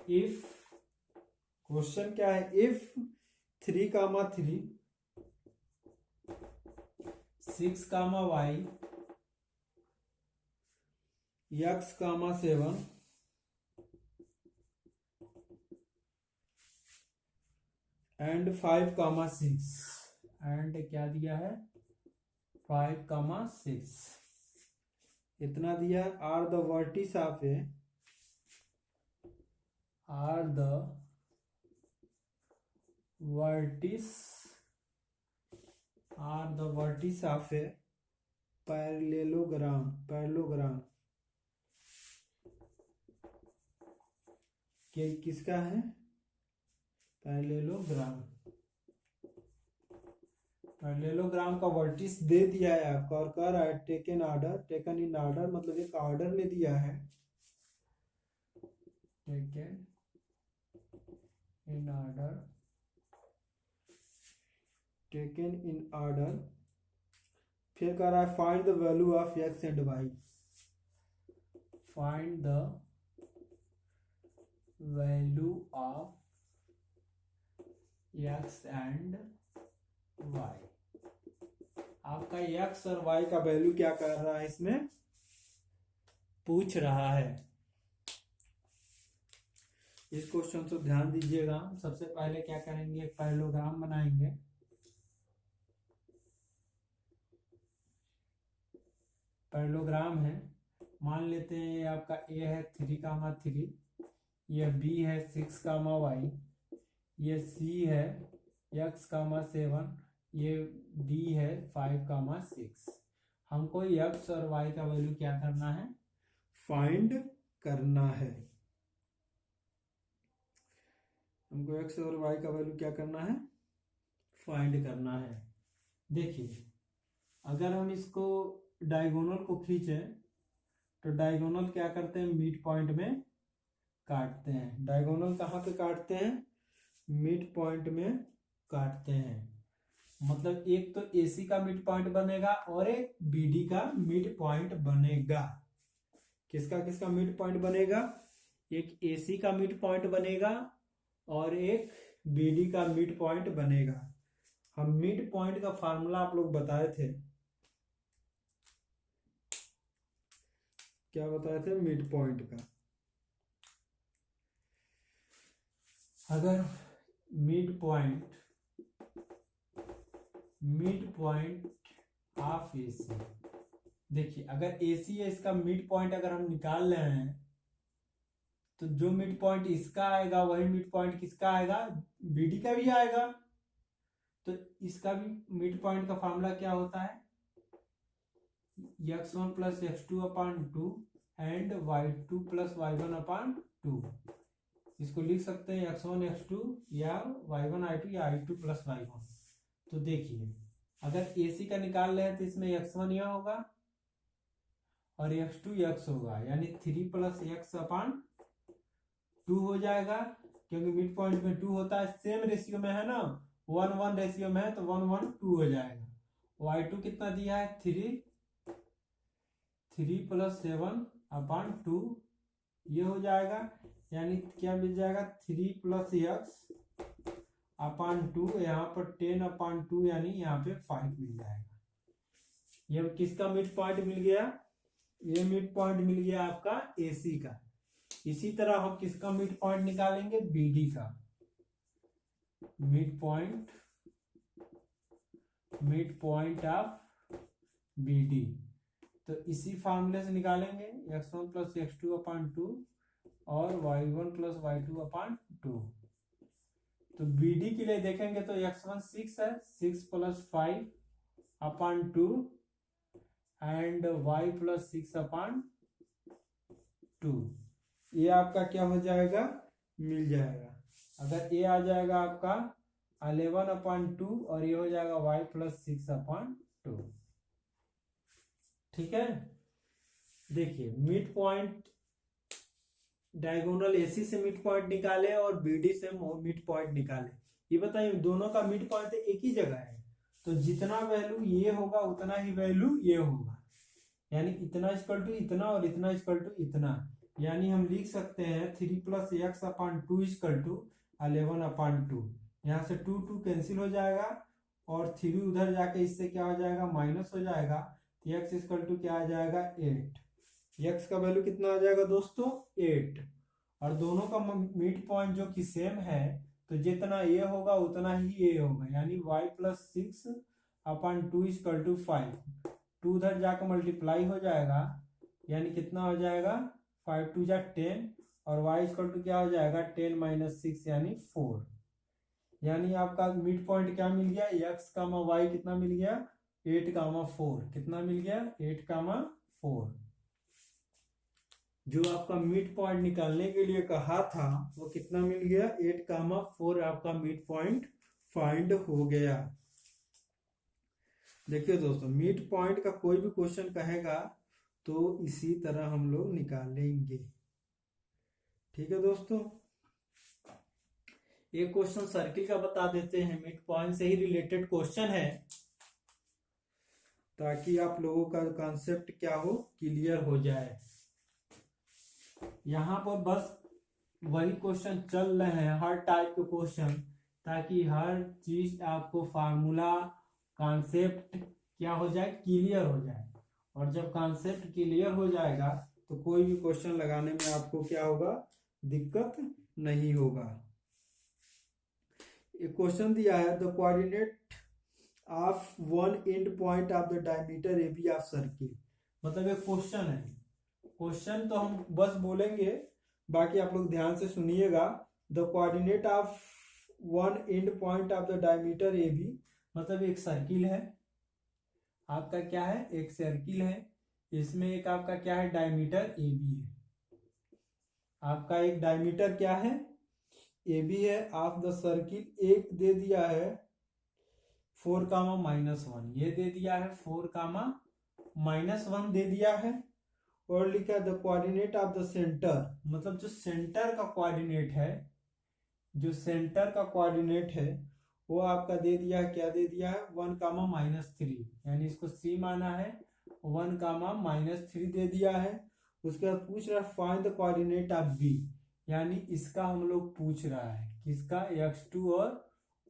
[SPEAKER 1] इफ, क्वेश्चन क्या है, if 3, 6, y, x, 7 and 5, 6 and क्या दिया है 5, 6 इतना दिया है, are the vertices of a, are the vertices of a parallelogram किसका है, पैरेललोग्राम का वर्टिस दे दिया है आपका, और कह रहा है टेकन इन ऑर्डर, मतलब एक ऑर्डर में दिया है, टेकन इन ऑर्डर, फिर कह रहा है find the value of X and Y, find the value of X and Y. आपका एक्स और वाई का वैल्यू क्या कर रहा है, इसमें पूछ रहा है। इस क्वेश्चन से ध्यान दीजिएगा। सबसे पहले क्या करेंगे, एक पैरेललोग्राम बनाएंगे। पैरेललोग्राम है, मान लेते हैं ये आपका ए है 3, 3, ये बी है 6, y, ये सी है x, 7, ये डी है 5, 6। हमको x और y का वैल्यू क्या करना है, फाइंड करना है। हमको x और y का वैल्यू क्या करना है, फाइंड करना है। देखिए अगर हम इसको डायगोनल को खींचे तो डायगोनल क्या करते हैं, मिड पॉइंट में काटते हैं। डायगोनल कहाँ पे काटते हैं, मिड पॉइंट में काटते हैं। मतलब एक तो AC का मिड पॉइंट बनेगा और एक BD का मिड पॉइंट बनेगा। किसका किसका मिड पॉइंट बनेगा, एक AC का मिड पॉइंट बनेगा और एक BD का मिड पॉइंट बनेगा। हम मिड पॉइंट का फार्मूला आप लोग बताए थे, क्या बताए थे, मिड पॉइंट का। अगर मिड पॉइंट ऑफ AC, देखिए अगर AC है, इसका मिड पॉइंट अगर हम निकाल रहे हैं तो जो मिड पॉइंट इसका आएगा वही मिड पॉइंट किसका आएगा, BD का भी आएगा। तो इसका भी मिड पॉइंट का फार्मूला क्या होता है, x1 + x2/2 and y2 + y1/2। इसको लिख सकते हैं x1 x2 या y1 i2 या i2 + y1। तो देखिए अगर AC का निकाल रहे हैं तो इसमें x1 यह होगा और x2 x होगा, यानी 3 + x/2 हो जाएगा, क्योंकि मिड पॉइंट में 2 होता है, सेम रेशियो में है ना, 1:1 रेशियो में है, तो 1:1 हो जाएगा। y2 कितना दिया है, 3 + 7/2 ये हो जाएगा, यानी क्या मिल जाएगा, 3 + x/2, यहाँ पर 10/2 यानी यहाँ पे 5 मिल जाएगा। ये किसका मिड पॉइंट मिल गया, ये मिड पॉइंट मिल गया आपका AC का। इसी तरह हम किसका मिड पॉइंट निकालेंगे, BD का। Mid point mid point of B D. तो इसी फार्मूले से निकालेंगे x1 प्लस x2 अपॉन 2 और y1 प्लस y2 अपॉन 2। तो बी डी के लिए देखेंगे तो x1 6 है, 6 plus 5 upon 2 and y plus 6 upon 2। ये आपका क्या हो जाएगा, मिल जाएगा। अगर ये आ जाएगा आपका 11 अपॉन 2 और ये हो जाएगा y प्लस 6 अपॉन 2। ठीक है, देखिए मिड पॉइंट डायगोनल एसी से मिड पॉइंट निकाले और बीडी से मिड पॉइंट निकाले। ये बताइए दोनों का मिड पॉइंट एक ही जगह है, तो जितना वैल्यू ये होगा उतना ही वैल्यू ये होगा, यानी इतना इक्वल टू इतना और इतना इक्वल टू इतना। यानी हम लिख सकते हैं 3 plus X upon 2 equal to 11 upon 2। यहाँ से 2 2 कैंसिल हो जाएगा और 3 उधर जाके इससे क्या हो जाएगा, माइनस हो जाएगा। एक्स इक्वल टू क्या आ जाएगा, 8। एक्स का वैल्यू कितना आ जाएगा दोस्तों, 8। और दोनों का मिड पॉइंट जो कि सेम है, तो जितना ये होगा उतना ही ये होगा, यानी y plus 6 upon 2 equal to 5। 2 उधर जाकर मल्टीप्लाई हो जाएगा, यानी कितना हो जाएगा, 5 2 जा 10 और y इक्वल टू क्या हो जाएगा, 10 माइनस 6 यानी 4। यानी आपका मिड पॉइंट क्या मिल गया, x कामा y कितना मिल गया, 8 कामा 4। कितना मिल गया, 8 कामा 4। जो आपका मिड पॉइंट निकालने के लिए कहा था वो कितना मिल गया, 8 कामा 4 आपका मिड पॉइंट फाइंड हो गया। देखिए दोस्तों, मिड पॉइंट का कोई भी क्वेश्चन कहेगा तो इसी तरह हम लोग निकालेंगे। ठीक है दोस्तों, एक क्वेश्चन सर्किल का बता देते हैं, मिड पॉइंट से ही रिलेटेड क्वेश्चन है, ताकि आप लोगों का कॉन्सेप्ट क्या हो, क्लियर हो जाए। यहाँ पर बस वही क्वेश्चन चल रहे हैं, हर टाइप के क्वेश्चन, ताकि हर चीज आपको फार्मूला कॉन्सेप्ट क्या हो जाए, क्लियर हो जाए। और जब कॉन्सेप्ट क्लियर हो जाएगा तो कोई भी क्वेश्चन लगाने में आपको क्या होगा, दिक्कत नहीं होगा। एक क्वेश्चन दिया है, the coordinate of one end point of the diameter A B of circle. मतलब एक क्वेश्चन है, क्वेश्चन तो हम बस बोलेंगे, बाकी आप लोग ध्यान से सुनिएगा। The coordinate of one end point of the diameter A B, मतलब एक सर्किल है आपका, क्या है, एक सर्किल है, इसमें एक आपका क्या है, डायमीटर ए बी है। आपका एक डायमीटर क्या है, ए बी है। ऑफ द सर्किल एक दे दिया है 4 कामा माइनस 1, ये दे दिया है 4 कामा माइनस 1 दे दिया है। और लिखा the coordinate of the centre, मतलब जो सेंटर का कोऑर्डिनेट है, जो सेंटर का कोऑर्डिनेट है वो आपका दे दिया है, क्या दे दिया है, 1 कामा माइनस 3, यानी इसको सी माना है, 1 कामा माइनस 3 दे दिया है। उसके बाद पूछ रहा है find the coordinate of B, यानी इसका हम लोग पूछ रहा है किसका, x2 और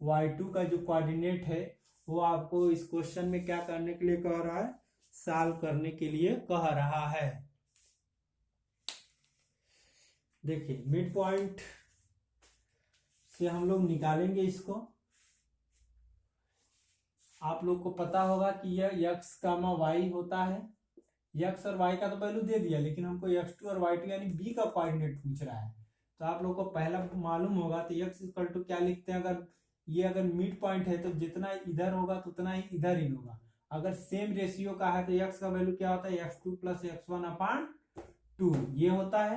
[SPEAKER 1] y2 का जो कोऑर्डिनेट है वो आपको इस क्वेश्चन में क्या करने के लिए कह रहा है, सॉल्व करने के लिए कह रहा है। देखिए मिड पॉइंट से हम लोग निकालेंगे इसको। आप लोग को पता होगा कि यह x कामा y होता है, x और y का तो वैल्यू दे दिया, लेकिन हमको x2 और y2 यानी b का कोऑर्डिनेट पूछ रहा है। तो आप लोग को पहला मालूम होगा, तो x इक्वल टू क्या लिखते हैं, अगर मिड पॉइंट है तो जितना इधर होगा तो उतना ही इधर ही होगा। अगर सेम रेशियो का है तो x का वैल्यू क्या होता है, x2 प्लस x1 अपॉन 2 ये होता है।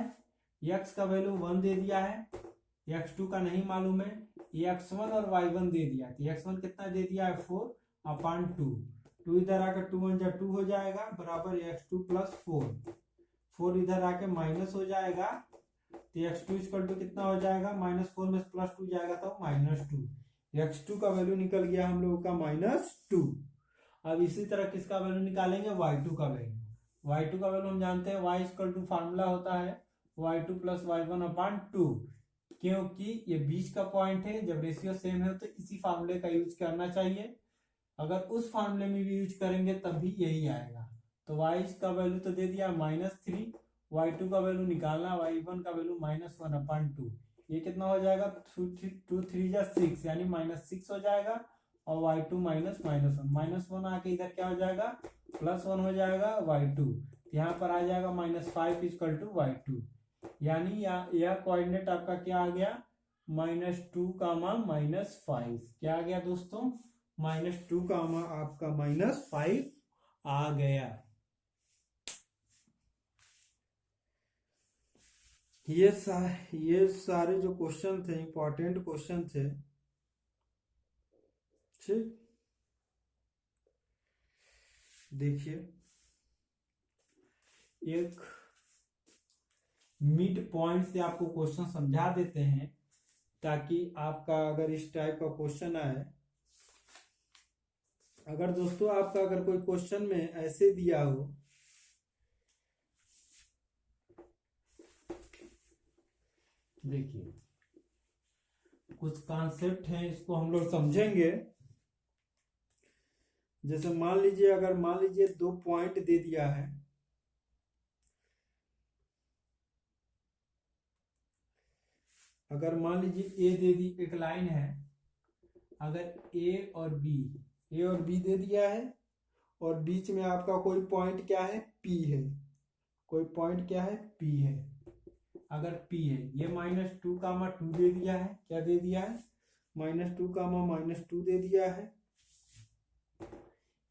[SPEAKER 1] x का वैल्यू 1 दे दिया है, x2 का नहीं मालूम है, x1 और y1 दे दिया, तो x1 कितना दे दिया है, 4 अपॉन 2 इधर आकर 2 1 जा 2 हो जाएगा, बराबर x2 प्लस 4 इधर आके माइनस हो जाएगा, तो x2 इक्वल टू कितना हो जाएगा, -4 में प्लस 2 जाएगा तो -2। x2 का वैल्यू निकल गया हम लोगों का -2। अब इसी तरह किसका वैल्यू निकालेंगे, y2 का वैल्यू। y2 का वैल्यू हम जानते हैं, y इक्वल टू फार्मूला होता है y2 प्लस y1 अपॉन 2, क्योंकि ये बीच का पॉइंट है, जब रेशियो सेम है तो इसी फार्मूले का यूज करना चाहिए। अगर उस फार्मूले में भी यूज करेंगे तब भी यही आएगा। तो y का वैल्यू तो दे दिया -3, y2 का वैल्यू निकालना, y1 का वैल्यू -1 अपॉन 2, ये कितना हो जाएगा, 2 3 जा 6 यानी -6 हो जाएगा। और y2 माइनस माइनस वन, -1 आके इधर क्या हो जाएगा, +1 हो जाएगा y2, यहाँ पर आ जाएगा -5 इक्वल टू y2, यानी यह कोऑर्डिनेट आपका क्या आ गया, -2, -5, क्या आ गया दोस्तों, -2, आपका -5 आ गया। ये सारे जो क्वेश्चन थे इंपॉर्टेंट क्वेश्चन थे, ठीक। देखिए एक मिड पॉइंट से आपको क्वेश्चन समझा देते हैं, ताकि आपका अगर इस टाइप का क्वेश्चन आए, अगर दोस्तों आपका अगर कोई क्वेश्चन में ऐसे दिया हो, देखिए कुछ कॉन्सेप्ट हैं, इसको हम लोग समझेंगे। जैसे मान लीजिए 2 पॉइंट दे दिया है, अगर मान लीजिए ए दे दी, एक लाइन है, अगर ए और बी दे दिया है, और बीच में आपका कोई पॉइंट क्या है, पी है, कोई पॉइंट क्या है, पी है। अगर पी है, ये -2, -2 दे दिया है, क्या दे दिया है, -2, -2 दे दिया है।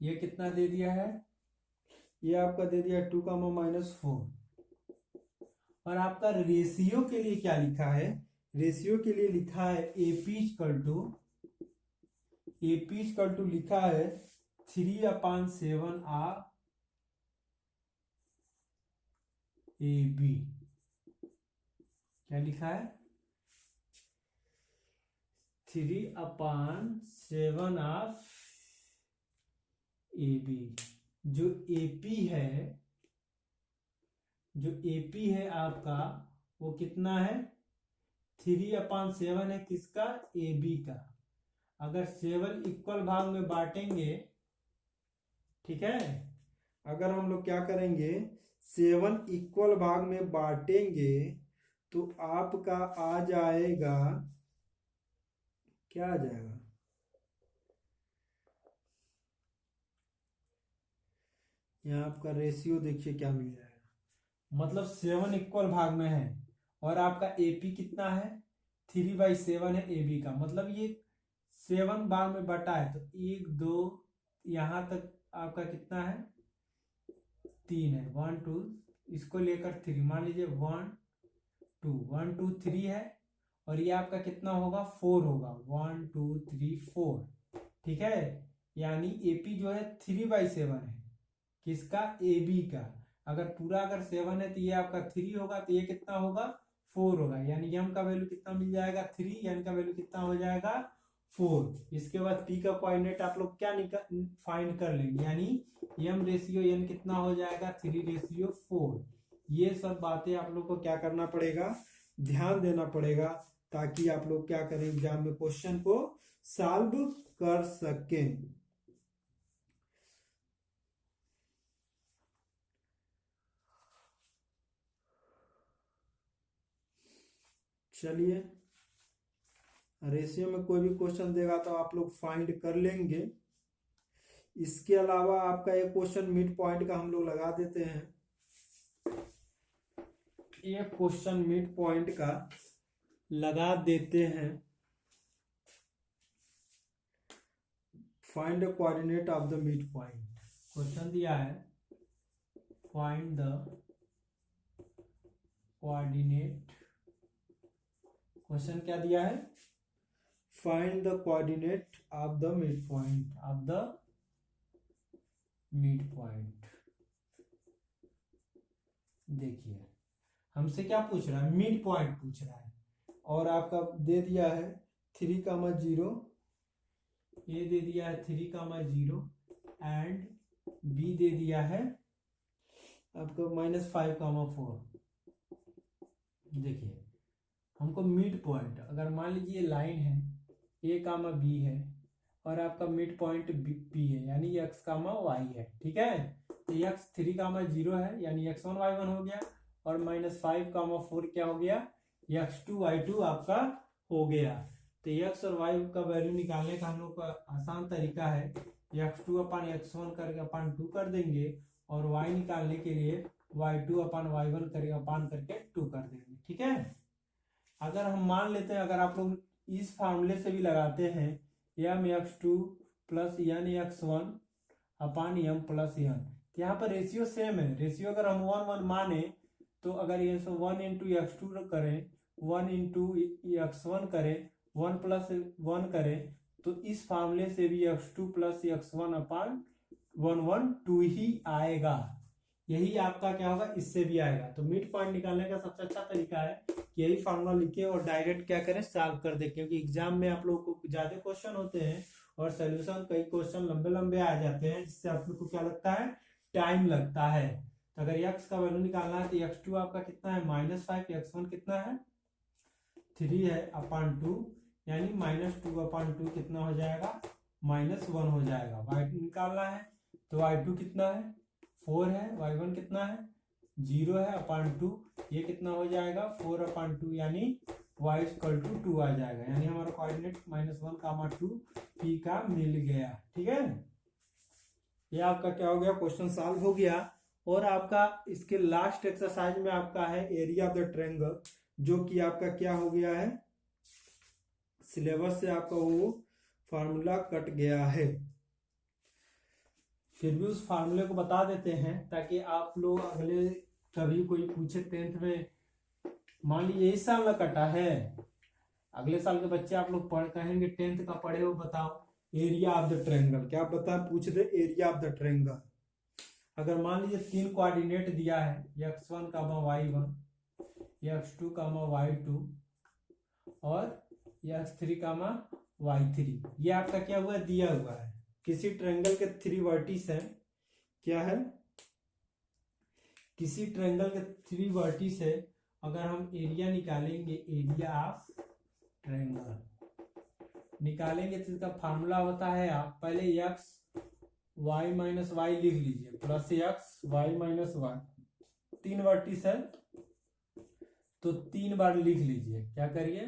[SPEAKER 1] ये कितना दे दिया है, ये आपका दे दिया 2, -4। और आपका रेशियो के लिए क्या लिखा है, रेशियो के लिए लिखा है एपी इक्वल टू लिखा है 3/7 आर ए बी, क्या लिखा है, 3/7 ऑफ ए बी। जो एपी है आपका, वो कितना है, 3/7 है, किसका, ए बी का। अगर 7 इक्वल भाग में बांटेंगे, ठीक है, अगर हम लोग क्या करेंगे, 7 इक्वल भाग में बांटेंगे, तो आपका आ जाएगा, क्या आ जाएगा, यहाँ आपका रेशियो देखिए क्या मिल जाएगा, मतलब 7 इक्वल भाग में है, और आपका एपी कितना है, 3/7 है एबी का, मतलब ये 7 भाग में बटा है, तो 1 2 यहाँ तक आपका कितना है, 3 है, 1 2, इसको लेकर 3, मान लीजिए 1 2 3 है, और ये आपका कितना होगा, 4 होगा, 1 2 3 4, ठीक है। यानी एपी जो है 3/7 है, किसका, ए बी का। अगर पूरा 7 है, तो ये आपका 3 होगा, तो ये कितना होगा, 4 होगा, यानी एम का वैल्यू कितना मिल जाएगा, 3, एन का वैल्यू कितना हो जाएगा, 4। इसके बाद पी का कोऑर्डिनेट आप लोग क्या फाइंड कर लेंगे, यानी एम रेशियो एन कितना हो जाएगा, 3/4। ये सब बातें आप लोग को क्या करना पड़ेगा, ध्यान देना पड़ेगा, ताकि आप लोग क्या करें, एग्जाम में क्वेश्चन को सॉल्व कर सकें। चलिए, रेशियो में कोई भी क्वेश्चन देगा तो आप लोग फाइंड कर लेंगे। इसके अलावा आपका एक क्वेश्चन मिड पॉइंट का हम लोग लगा देते हैं, एक क्वेश्चन मिड पॉइंट का लगा देते हैं। Find the coordinate of the mid point, question दिया है, फाइंड द कोऑर्डिनेट, क्वेश्चन क्या दिया है, find the coordinate of the mid point, देखिए हमसे क्या पूछ रहा है, मिड पॉइंट पूछ रहा है, और आपका दे दिया है 3,0, ए दे दिया है 3,0 एंड बी दे दिया है आपको -5,4। देखिए हमको मिड पॉइंट, अगर मान लीजिए लाइन है ए कामा बी है, और आपका मिड पॉइंट पी है, यानी x कामा वाई है, ठीक है, तो x 3,0 है, यानी x1 y1 हो गया, और -5,4 क्या हो गया, x2 y2 आपका हो गया। तो एक्स और वाई का वैल्यू निकालने का हम लोग का आसान तरीका है, x2 अपन x1 करके अपन 2 कर देंगे, और y निकालने के लिए y2 अपन y1 करके अपन करके 2 कर देंगे। ठीक है, अगर हम मान लेते हैं, अगर आप लोग इस फार्मूले से भी लगाते हैं M X two plus N X one upon M plus N, तो यहाँ पर रेशियो सेम है। रेशियो अगर हम 1:1 माने तो अगर ये 1 × x2 करें, 1 × x1 करें, 1+1 करें, तो इस फार्मूले से भी x2 + x1 अपान 1/2 ही आएगा। यही आपका क्या होगा, इससे भी आएगा। तो मिड पॉइंट निकालने का सबसे अच्छा तरीका है कि यही फार्मूला लिखे और डायरेक्ट क्या करें, सॉल्व कर दे, क्योंकि एग्जाम में आप लोगों को ज्यादा क्वेश्चन होते हैं और सोल्यूशन कई क्वेश्चन लंबे लंबे आ जाते हैं, जिससे आप लोग को क्या लगता है, टाइम लगता है। तो अगर x का वैल्यू निकालना है तो x2 आपका कितना है, -5, x1 कितना है, 3 है अपान 2, यानी -2/2 कितना हो जाएगा, -1 हो जाएगा। y2 निकालना है तो y2 कितना है, 4 है, y1 कितना है, 0 है अपान 2, ये कितना हो जाएगा, 4/2, यानी y = 2 आ जाएगा। यानी हमारा कोऑर्डिनेट -1, 2 p का मिल गया। ठीक है, ये आपका क्या हो गया, क्वेश्चन सॉल्व हो गया। और आपका इसके लास्ट एक्सरसाइज में आपका है एरिया ऑफ द ट्रायंगल, जो कि आपका क्या हो गया है, सिलेबस से आपका वो फार्मूला कट गया है। फिर भी उस फार्मूले को बता देते हैं ताकि आप लोग अगले कभी कोई पूछे 10th में, मान लीजिए इस साल में कटा है, अगले साल के बच्चे आप लोग पढ़ कहेंगे 10th का पढ़े हो, बताओ एरिया ऑफ द ट्रायंगल क्या बता, पूछ दे एरिया ऑफ द ट्रायंगल। अगर मान लीजिए 3 कोऑर्डिनेट दिया है, x1, y1, x2, y2 और x3, y3, ये आपका क्या हुआ, दिया हुआ है। किसी ट्रायंगल के 3 वर्टिस है, क्या है, किसी ट्रायंगल के 3 वर्टिस है, अगर हम एरिया निकालेंगे, एरिया ऑफ ट्रायंगल निकालेंगे तो इसका फार्मूला होता है, आप पहले x y - y लिख लीजिए, plus x y - y, 3 vertex है तो 3 बार लिख लीजिए, क्या करिए,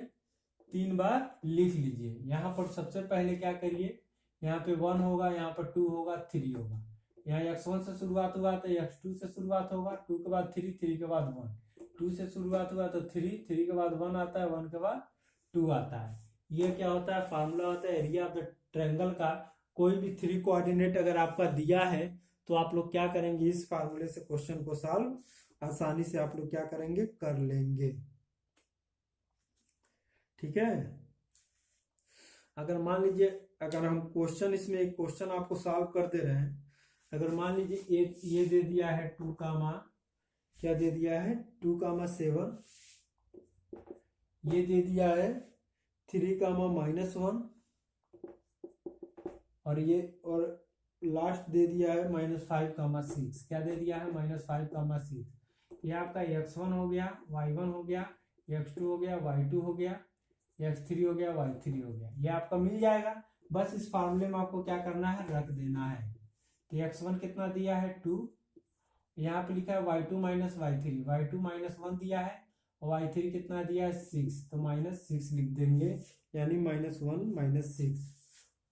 [SPEAKER 1] 3 बार लिख लीजिए। यहाँ पर सबसे पहले क्या करिए, यहाँ पे 1 होगा, यहाँ पर 2 होगा, 3 होगा, यहाँ x1 से शुरुआत हुआ तो x2 से शुरुआत होगा, 2 के बाद 3, 3 के बाद 1, 2 से शुरुआत हुआ तो 3, 3 के बाद 1 आता है, 1 के बाद 2 आता है। ये क्या होता है, फार्मूला होता है एरिया ऑफ द ट्रायंगल का। कोई भी 3 कोऑर्डिनेट अगर आपका दिया है तो आप लोग क्या करेंगे, इस फार्मूले से क्वेश्चन को सॉल्व आसानी से आप लोग क्या करेंगे, कर लेंगे। ठीक है, अगर मान लीजिए, अगर हम क्वेश्चन इसमें एक क्वेश्चन आपको सॉल्व कर दे रहे हैं, अगर मान लीजिए एक ये दे दिया है 2, क्या दे दिया है, 2, 7, ये दे दिया है 3, -1, और ये और लास्ट दे दिया है -5, 6, क्या दे दिया है, -5, 6। ये आपका x1 हो गया, y1 हो गया, x2 हो गया, y2 हो गया, x3 हो गया, y3 हो गया, ये आपका मिल जाएगा। बस इस फार्मूले में आपको क्या करना है, रख देना है। तो x1 कितना दिया है, 2, यहाँ पे लिखा है y2 - y3, y2 -1 दिया है, और y3 कितना दिया है, 6, तो -6 लिख देंगे, यानी -1 - 6,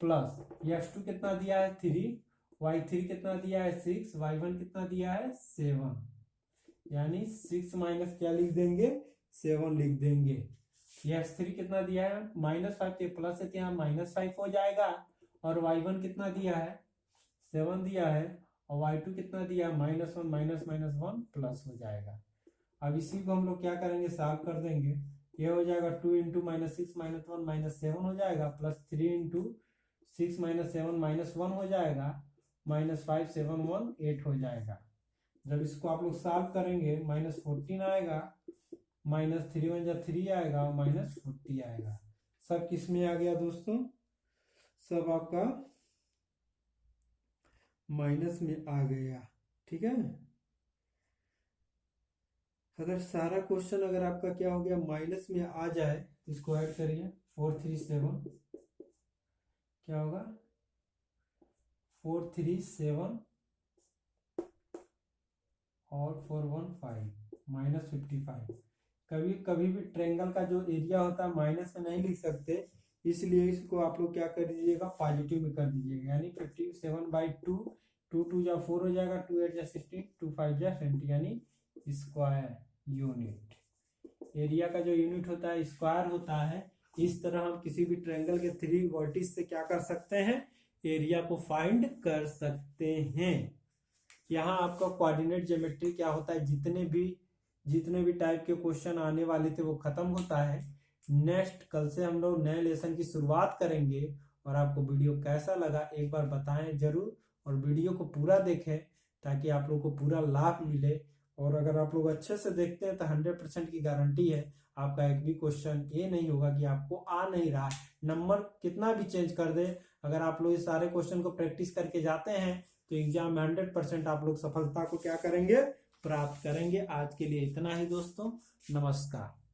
[SPEAKER 1] प्लस x2 कितना दिया है, 3, y3 कितना दिया है, 6, y1 कितना दिया है, 7, यानी 6 माइनस क्या लिख देंगे, 7 लिख देंगे। x3 कितना दिया है, -5, के प्लस है, यहाँ -5 हो जाएगा, और y1 कितना दिया है, 7 दिया है, और y2 कितना दिया है, -1 - -1 प्लस हो जाएगा। अब इसी को हम लोग क्या करेंगे, सॉल्व कर देंगे। ये हो जाएगा 2 × -6 - 1 - 7 हो जाएगा, प्लस 3 × 6 - 7 -1 हो जाएगा, -5 7 1 8 हो जाएगा। जब इसको आप लोग सॉल्व करेंगे, -14 आएगा, -3 1 जा 3 आएगा, -40 आएगा। सब किस में आ गया दोस्तों, सब आपका माइनस में आ गया। ठीक है, अगर सारा क्वेश्चन अगर आपका क्या हो गया, माइनस में आ जाए तो इसको ऐड करिए, 4 3 7, क्या होगा, 4 3 7 और 4 1 5, -55। कभी कभी भी ट्रायंगल का जो एरिया होता है माइनस में नहीं लिख सकते, इसलिए इसको आप लोग क्या कर दीजिएगा, पॉजिटिव में कर दीजिएगा, यानी 57/2, 2 जा 4 हो जाएगा, 2 8 जा 16, 2 5 जा 20, यानी स्क्वायर यूनिट। एरिया का जो यूनिट होता है स्क्वायर होता है। इस तरह हम किसी भी ट्रायंगल के 3 वर्टिस से क्या कर सकते हैं, एरिया को फाइंड कर सकते हैं। यहाँ आपका कोऑर्डिनेट ज्योमेट्री क्या होता है, जितने भी टाइप के क्वेश्चन आने वाले थे वो खत्म होता है। नेक्स्ट कल से हम लोग नए लेसन की शुरुआत करेंगे। और आपको वीडियो कैसा लगा एक बार बताएं जरूर, और वीडियो को पूरा देखें ताकि आप लोग को पूरा लाभ मिले। और अगर आप लोग अच्छे से देखते हैं तो 100% की गारंटी है आपका एक भी क्वेश्चन ये नहीं होगा कि आपको आ नहीं रहा है। नंबर कितना भी चेंज कर दे, अगर आप लोग इस सारे क्वेश्चन को प्रैक्टिस करके जाते हैं तो एग्जाम में 100% आप लोग सफलता को क्या करेंगे, प्राप्त करेंगे। आज के लिए इतना ही दोस्तों, नमस्कार।